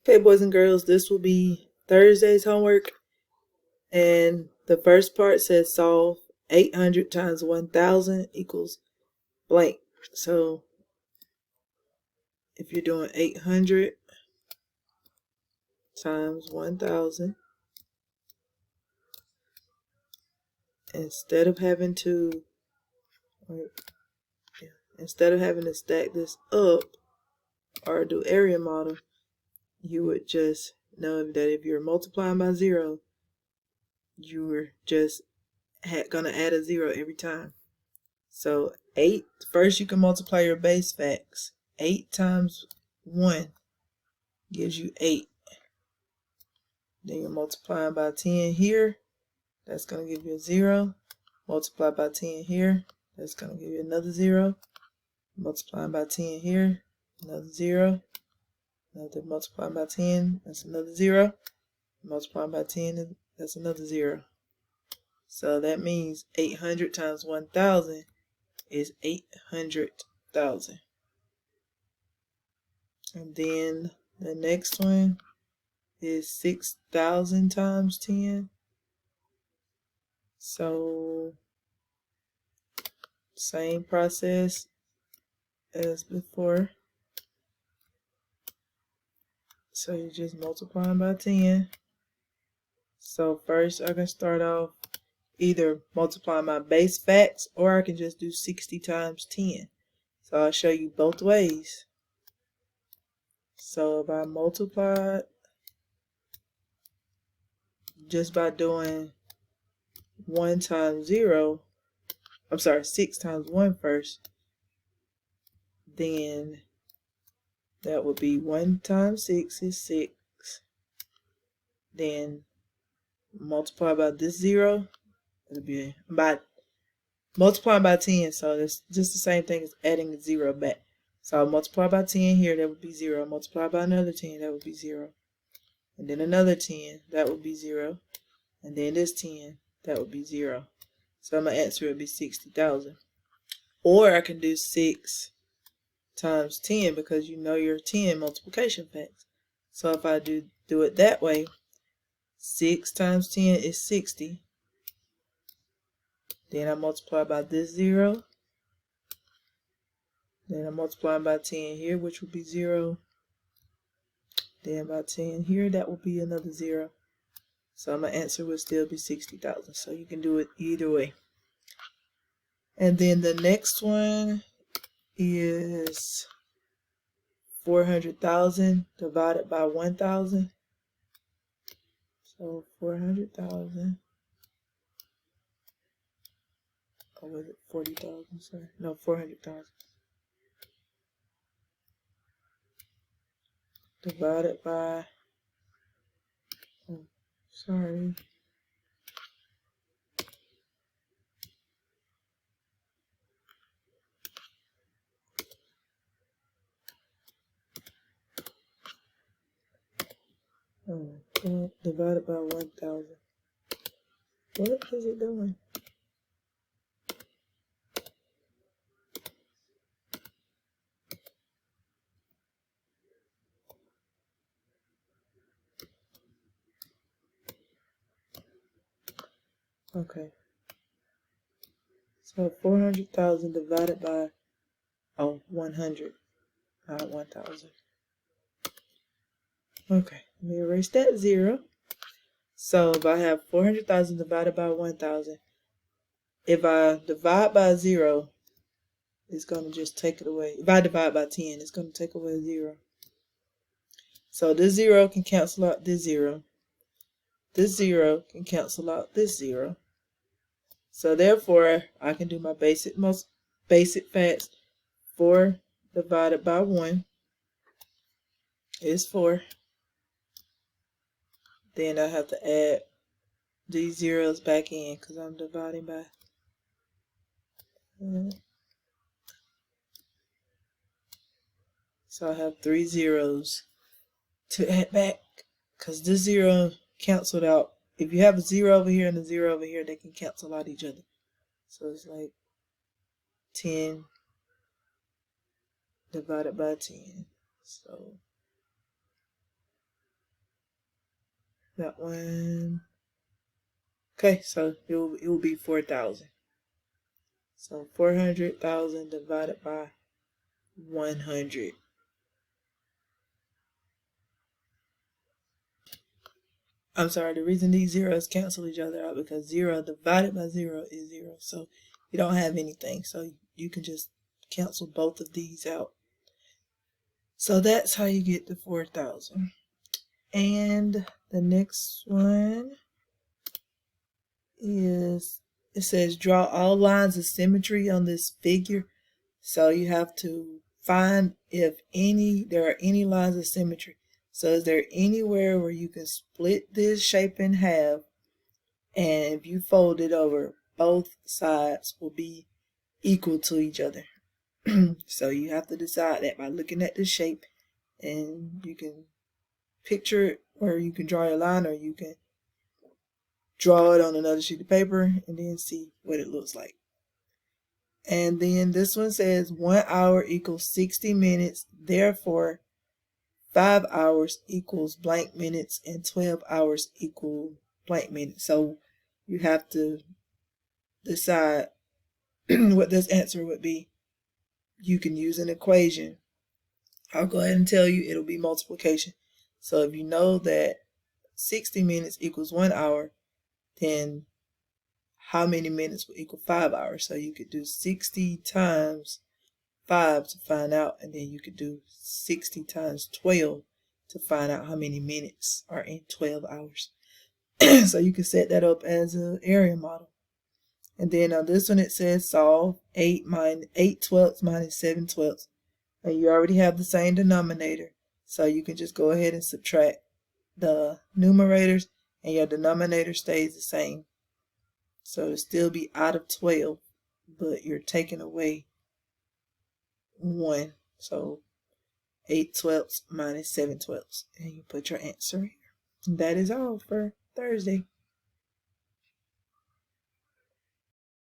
Okay, boys and girls, this will be Thursday's homework. And the first part says solve 800 times 1000 equals blank. So if you're doing 800 times 1000, instead of having to stack this up or do area model, you would just know that if you're multiplying by 0, you're just gonna add a 0 every time. So 8, first you can multiply your base facts. 8 times 1 gives you 8. Then you're multiplying by 10 here. That's going to give you a 0. Multiply by 10 here. That's going to give you another 0. Multiplying by 10 here. Another 0. Another multiplying by 10. That's another 0. Multiplying by 10. That's another 0. So that means 800 times 1000 is 800,000. And then the next one is 6,000 times 10. So same process as before. So you're just multiplying by 10. So first I can start off either multiplying my base facts, or I can just do 60 times 10. So I'll show you both ways. So if I multiply just by doing 1 times 0, 6 times 1 first, then that would be 1 times 6 is 6. Then multiply by this 0, it'll be by multiplying by 10, so it's just the same thing as adding a 0 back. So I'll multiply by 10 here, that would be 0. Multiply by another 10, that would be 0. And then another 10, that would be 0. And then this 10, that would be 0. So my answer would be 60,000. Or I can do 6 times 10, because you know your 10 multiplication facts. So if I do it that way, 6 times 10 is 60. Then I multiply by this 0. Then I'm multiplying by 10 here, which would be 0. Then by 10 here, that will be another 0. So my answer would still be 60,000. So you can do it either way. And then the next one is 400,000 divided by 1,000. So 400,000. Or was it 40,000? Sorry. No, 400,000. Divided by, sorry. Divided by 1,000. What is it doing? Okay. So 400,000 divided by 100, not 1,000. Okay, let me erase that 0. So if I have 400,000 divided by 1,000, if I divide by 0, it's going to just take it away. If I divide by 10, it's going to take away 0. So this 0 can cancel out this 0. This 0 can cancel out this 0. So therefore, I can do my most basic facts. 4 divided by 1 is 4. Then I have to add these zeros back in because I'm dividing by. So I have 3 zeros to add back because this 0 canceled out. If you have a 0 over here and a 0 over here, they can cancel out each other. So it's like 10 divided by 10. So that one. Okay, so it will be 4,000. So 400,000 divided by 100. I'm sorry, the reason these zeros cancel each other out because 0 divided by 0 is 0. So you don't have anything. So you can just cancel both of these out. So that's how you get to 4,000. And the next one is, it says draw all lines of symmetry on this figure. So you have to find if there are any lines of symmetry. So is there anywhere where you can split this shape in half, and if you fold it over, both sides will be equal to each other? So you have to decide that by looking at the shape, and you can picture it, or you can draw a line, or you can draw it on another sheet of paper and then see what it looks like. And then this one says 1 hour equals 60 minutes. Therefore, 5 hours equals blank minutes and 12 hours equal blank minutes. So you have to decide what this answer would be. You can use an equation. I'll go ahead and tell you it'll be multiplication. So if you know that 60 minutes equals 1 hour, then how many minutes will equal 5 hours? So you could do 60 times 5 to find out, and then you could do 60 times 12 to find out how many minutes are in 12 hours. So you can set that up as an area model. And then on this one it says solve 8 twelfths minus 7 twelfths. And you already have the same denominator, so you can just go ahead and subtract the numerators and your denominator stays the same. So it'll still be out of 12, but you're taking away 1. So 8 twelfths minus 7 twelfths. And you put your answer here. And that is all for Thursday.